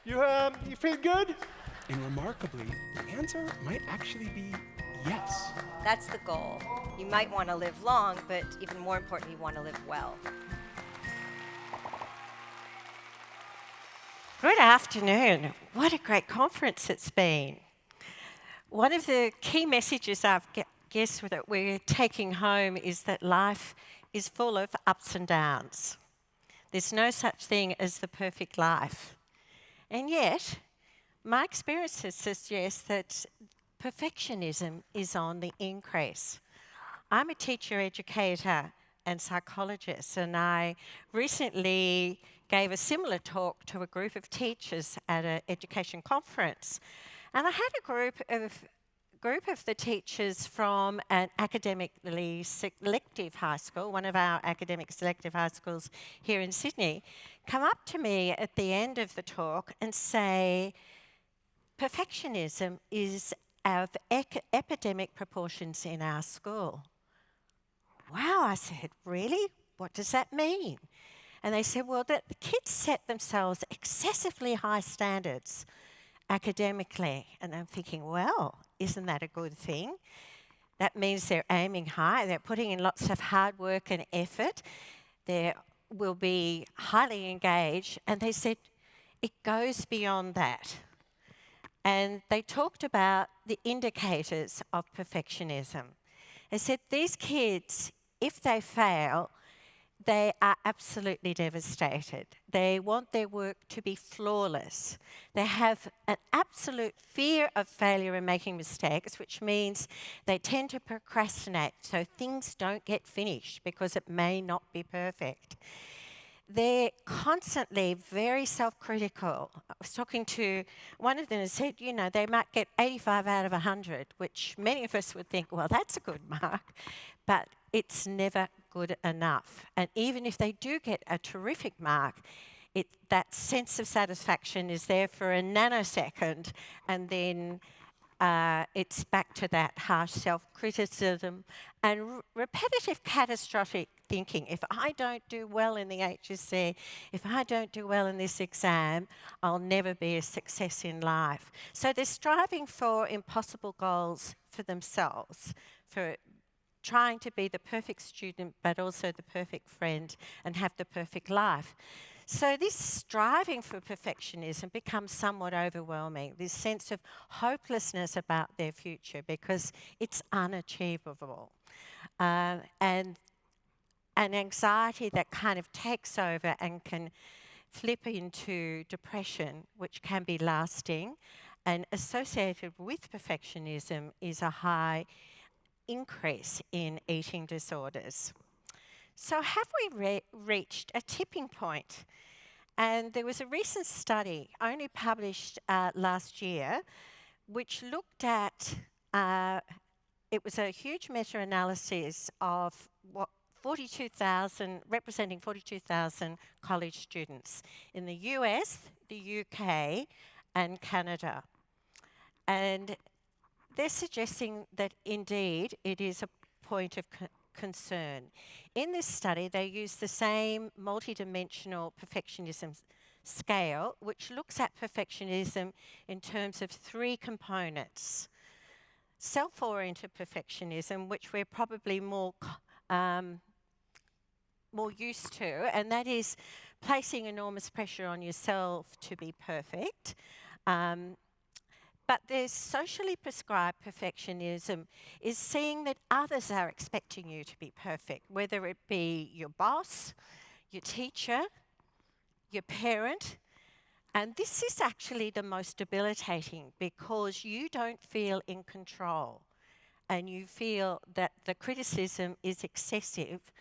You feel good? And remarkably, the answer might actually be yes. That's the goal. You might want to live long, but even more important, you want to live well. Good afternoon. What a great conference it's been. One of the key messages I've guessed that we're taking home is that life is full of ups and downs. There's no such thing as the perfect life. And yet, my experiences suggest that perfectionism is on the increase. I'm a teacher, educator, and psychologist, and I recently gave a similar talk to a group of teachers at an education conference. And I had a group of the teachers from an academically selective high school, one of our academic selective high schools here in Sydney, come up to me at the end of the talk and say, perfectionism is of epidemic proportions in our school. Wow, I said, really? What does that mean? And they said, well, that the kids set themselves excessively high standards academically. And I'm thinking, well, isn't that a good thing? That means they're aiming high, they're putting in lots of hard work and effort, they will be highly engaged. And they said, it goes beyond that. And they talked about the indicators of perfectionism. They said these kids, if they fail, they are absolutely devastated. They want their work to be flawless. They have an absolute fear of failure and making mistakes, which means they tend to procrastinate so things don't get finished because it may not be perfect. They're constantly very self-critical. I was talking to one of them and said, you know, they might get 85 out of 100, which many of us would think, well, that's a good mark, but it's never good enough. And even if they do get a terrific mark, that sense of satisfaction is there for a nanosecond, and then it's back to that harsh self-criticism and repetitive catastrophic thinking. If I don't do well in the HSC, if I don't do well in this exam, I'll never be a success in life. So they're striving for impossible goals for themselves, for trying to be the perfect student but also the perfect friend and have the perfect life. So this striving for perfectionism becomes somewhat overwhelming, this sense of hopelessness about their future because it's unachievable. And an anxiety that kind of takes over and can flip into depression, which can be lasting. And associated with perfectionism is a high increase in eating disorders. So have we reached a tipping point? And there was a recent study, only published last year, which looked at, it was a huge meta-analysis of representing 42,000 college students in the US, the UK, and Canada. And they're suggesting that indeed it is a point of concern. In this study, they used the same multidimensional perfectionism scale, which looks at perfectionism in terms of three components. Self-oriented perfectionism, which we're probably more used to, and that is placing enormous pressure on yourself to be perfect. But there's socially prescribed perfectionism is seeing that others are expecting you to be perfect, whether it be your boss, your teacher, your parent. And this is actually the most debilitating because you don't feel in control and you feel that the criticism is excessive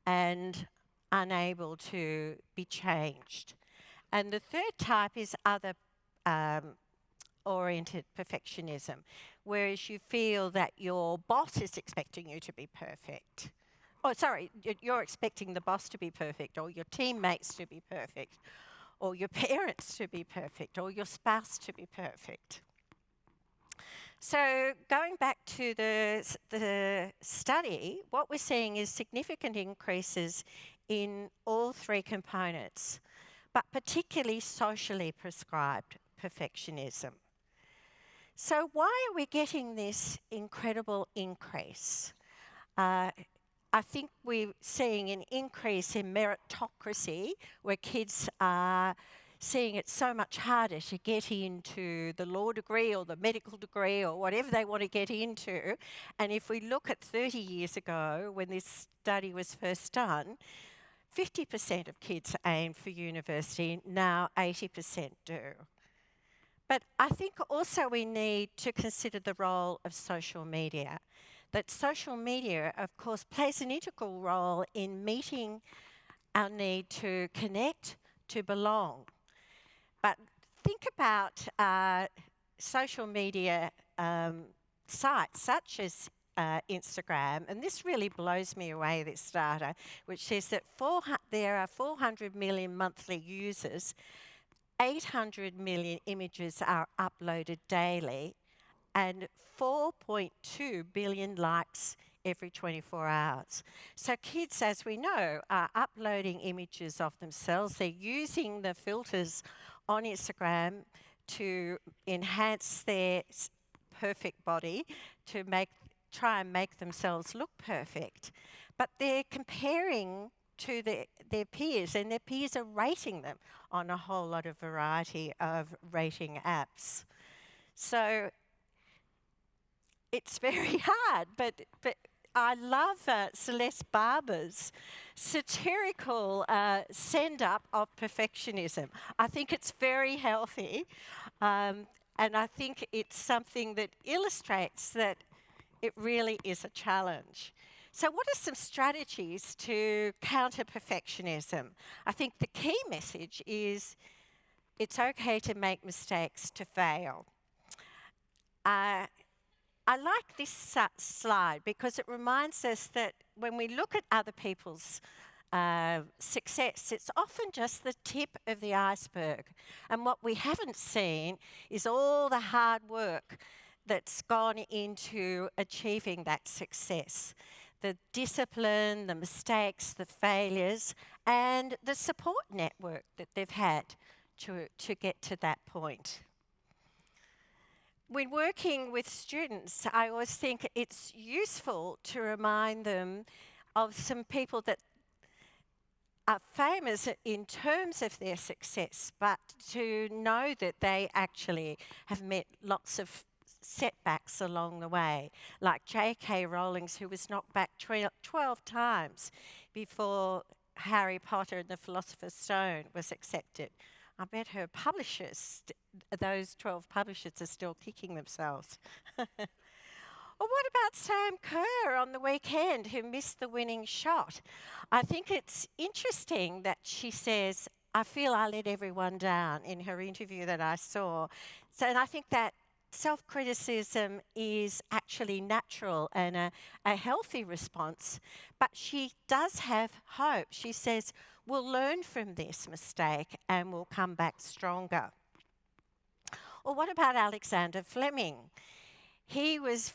and unable to be changed. And the third type is other oriented perfectionism, whereas you feel that your boss is expecting you to be perfect. Oh, sorry, you're expecting the boss to be perfect, or your teammates to be perfect, or your parents to be perfect, or your spouse to be perfect. So going back to the study, what we're seeing is significant increases in all three components. but particularly socially prescribed perfectionism. So why are we getting this incredible increase? I think we're seeing an increase in meritocracy, where kids are seeing it so much harder to get into the law degree or the medical degree or whatever they want to get into. And if we look at 30 years ago, when this study was first done, 50% of kids aim for university, now 80% do. But I think also we need to consider the role of social media. That social media, of course, plays an integral role in meeting our need to connect, to belong. But think about social media sites such as Instagram, and this really blows me away, this data, which says that there are 400 million monthly users, 800 million images are uploaded daily, and 4.2 billion likes every 24 hours. So kids, as we know, are uploading images of themselves. They're using the filters on Instagram to enhance their perfect body, to try and make themselves look perfect. But they're comparing to their peers, and their peers are rating them on a whole lot of variety of rating apps. So it's very hard, but I love Celeste Barber's satirical send-up of perfectionism. I think it's very healthy, and I think it's something that illustrates that it really is a challenge. So what are some strategies to counter perfectionism? I think the key message is it's okay to make mistakes, to fail. I like this slide because it reminds us that when we look at other people's success, it's often just the tip of the iceberg. And what we haven't seen is all the hard work that's gone into achieving that success. The discipline, the mistakes, the failures, and the support network that they've had to get to that point. When working with students, I always think it's useful to remind them of some people that are famous in terms of their success, but to know that they actually have met lots of setbacks along the way, like J.K. Rowling, who was knocked back 12 times before Harry Potter and the Philosopher's Stone was accepted. I bet her publishers, those 12 publishers, are still kicking themselves. Or what about Sam Kerr on the weekend, who missed the winning shot? I think it's interesting that she says, I feel I let everyone down, in her interview that I saw. So, and I think that self-criticism is actually natural and a healthy response, but she does have hope. She says, we'll learn from this mistake and we'll come back stronger. Or what about Alexander Fleming? He was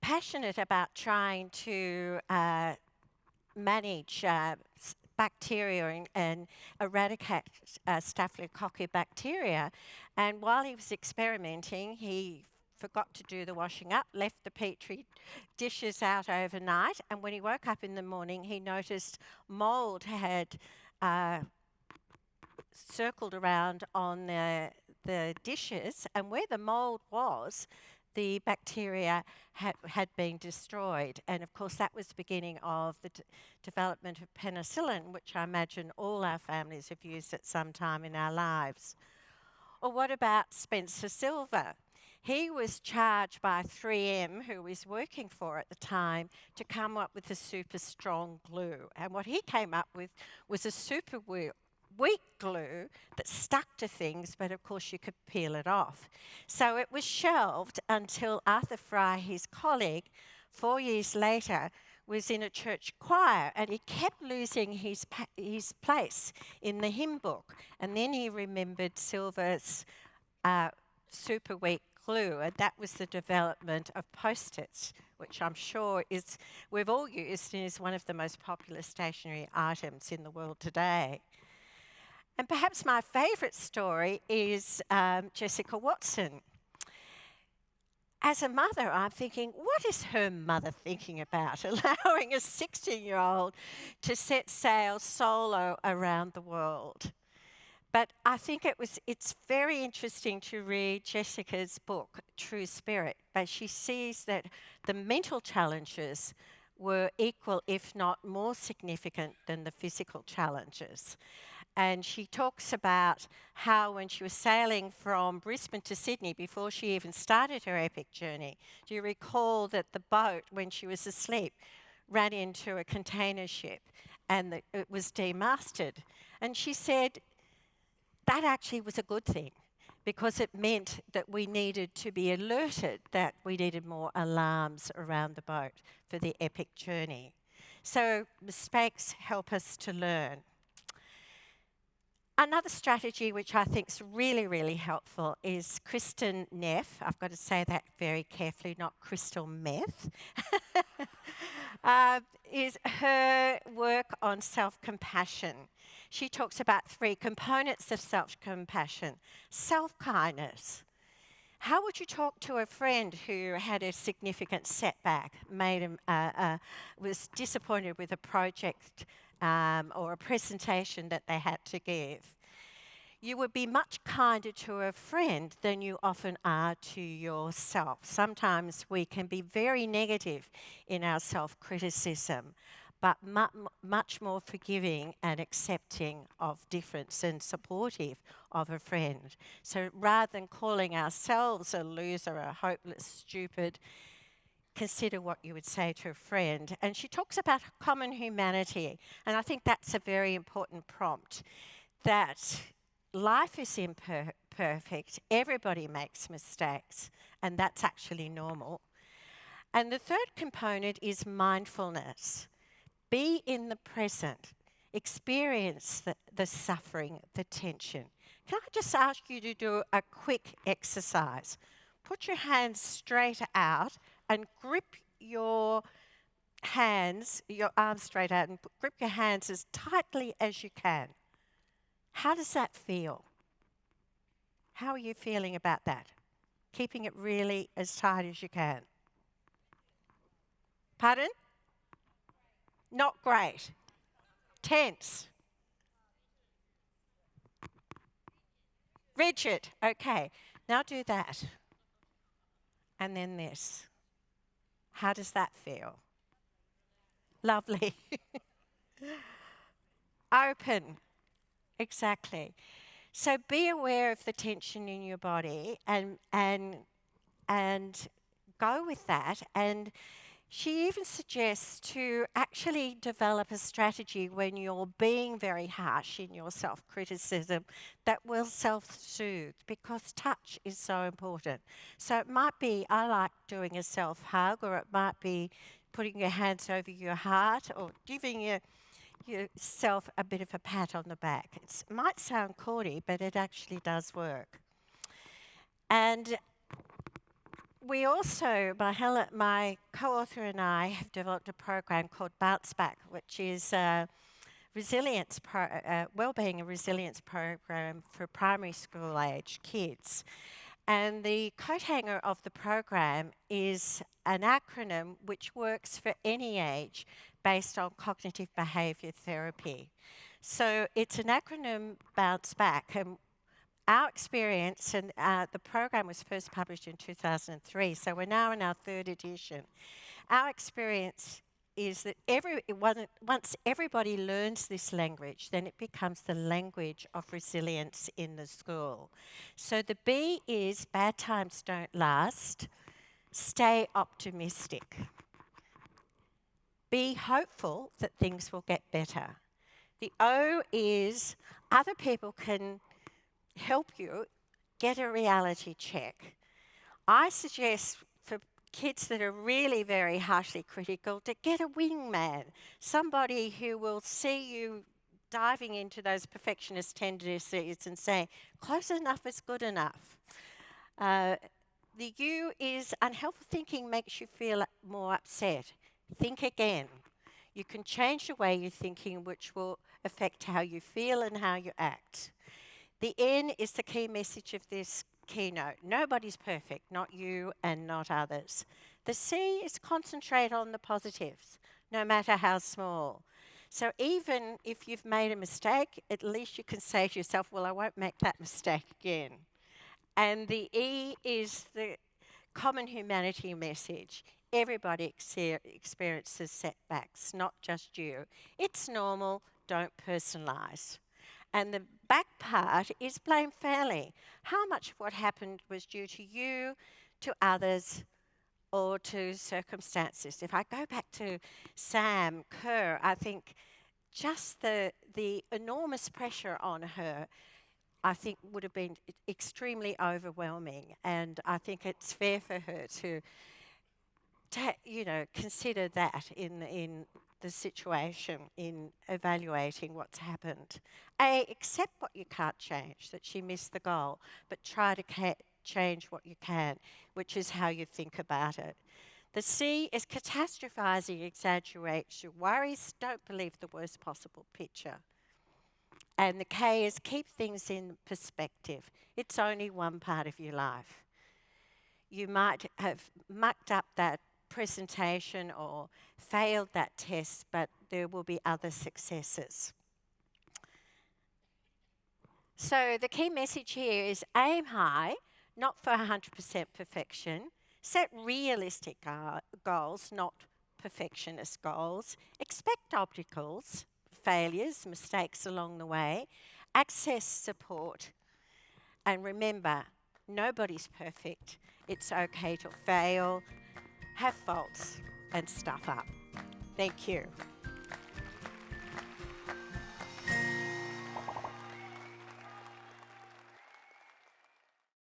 passionate about trying to manage bacteria and eradicate Staphylococcus bacteria. And while he was experimenting, he forgot to do the washing up, left the petri dishes out overnight, and when he woke up in the morning, he noticed mold had circled around on the dishes, and where the mold was, the bacteria had been destroyed. And of course, that was the beginning of the development of penicillin, which I imagine all our families have used at some time in our lives. Or what about Spencer Silver? He was charged by 3M, who he was working for at the time, to come up with a super strong glue. And what he came up with was a super weak glue that stuck to things, but of course you could peel it off. So it was shelved until Arthur Fry, his colleague, 4 years later, was in a church choir, and he kept losing his place in the hymn book. And then he remembered Silver's super weak glue, and that was the development of Post-its, which I'm sure we've all used and is one of the most popular stationery items in the world today. And perhaps my favourite story is Jessica Watson. As a mother, I'm thinking, what is her mother thinking about, allowing a 16-year-old to set sail solo around the world? But I think it's very interesting to read Jessica's book, True Spirit, but she sees that the mental challenges were equal, if not more significant than the physical challenges. And she talks about how when she was sailing from Brisbane to Sydney before she even started her epic journey, do you recall that the boat, when she was asleep, ran into a container ship and it was demasted? And she said that actually was a good thing because it meant that we needed to be alerted, that we needed more alarms around the boat for the epic journey. So mistakes help us to learn. Another strategy which I think is really, really helpful is Kristen Neff. I've got to say that very carefully, not crystal meth. Is her work on self-compassion. She talks about 3 components of self-compassion. Self-kindness. How would you talk to a friend who had a significant setback, was disappointed with a project or a presentation that they had to give? You would be much kinder to a friend than you often are to yourself. Sometimes we can be very negative in our self-criticism, but much more forgiving and accepting of difference and supportive of a friend. So rather than calling ourselves a loser, a hopeless, stupid, consider what you would say to a friend. And she talks about common humanity, and I think that's a very important prompt, that life is imperfect, everybody makes mistakes, and that's actually normal. And the third component is mindfulness. Be in the present, experience the suffering, the tension. Can I just ask you to do a quick exercise? Put your hands straight out and grip your arms straight out, and grip your hands as tightly as you can. How does that feel? How are you feeling about that? Keeping it really as tight as you can. Pardon? Not great. Tense. Rigid. Okay. Now do that. And then this. How does that feel? Lovely. Open. Exactly. So be aware of the tension in your body and go with that. And she even suggests to actually develop a strategy when you're being very harsh in your self-criticism that will self-soothe, because touch is so important. So it might be, I like doing a self-hug, or it might be putting your hands over your heart, or giving yourself a bit of a pat on the back. It might sound corny, but it actually does work. And we also, my co-author and I have developed a program called Bounce Back, which is a wellbeing and resilience program for primary school age kids. And the coat hanger of the program is an acronym which works for any age based on cognitive behaviour therapy. So it's an acronym, Bounce Back, and our experience, and the program was first published in 2003, so we're now in our 3rd edition. Our experience is that once everybody learns this language, then it becomes the language of resilience in the school. So the B is bad times don't last. Stay optimistic. Be hopeful that things will get better. The O is other people can help you get a reality check. I suggest for kids that are really very harshly critical to get a wingman, somebody who will see you diving into those perfectionist tendencies and say, close enough is good enough. The U is unhelpful thinking makes you feel more upset. Think again. You can change the way you're thinking, which will affect how you feel and how you act. The N is the key message of this keynote. Nobody's perfect, not you and not others. The C is concentrate on the positives, no matter how small. So even if you've made a mistake, at least you can say to yourself, well, I won't make that mistake again. And the E is the common humanity message. Everybody experiences setbacks, not just you. It's normal, don't personalise. And the back part is blame fairly. How much of what happened was due to you, to others, or to circumstances? If I go back to Sam Kerr, I think just the enormous pressure on her, I think would have been extremely overwhelming. And I think it's fair for her to consider that in the situation, in evaluating what's happened. A, accept what you can't change, that she missed the goal, but try to change what you can, which is how you think about it. The C is catastrophizing exaggerates your worries, don't believe the worst possible picture. And the K is keep things in perspective. It's only one part of your life. You might have mucked up that presentation or failed that test, but there will be other successes. So the key message here is aim high, not for 100% perfection. Set realistic goals, not perfectionist goals. Expect obstacles, failures, mistakes along the way. Access support. And remember, nobody's perfect. It's okay to fail, have faults, and stuff up. Thank you.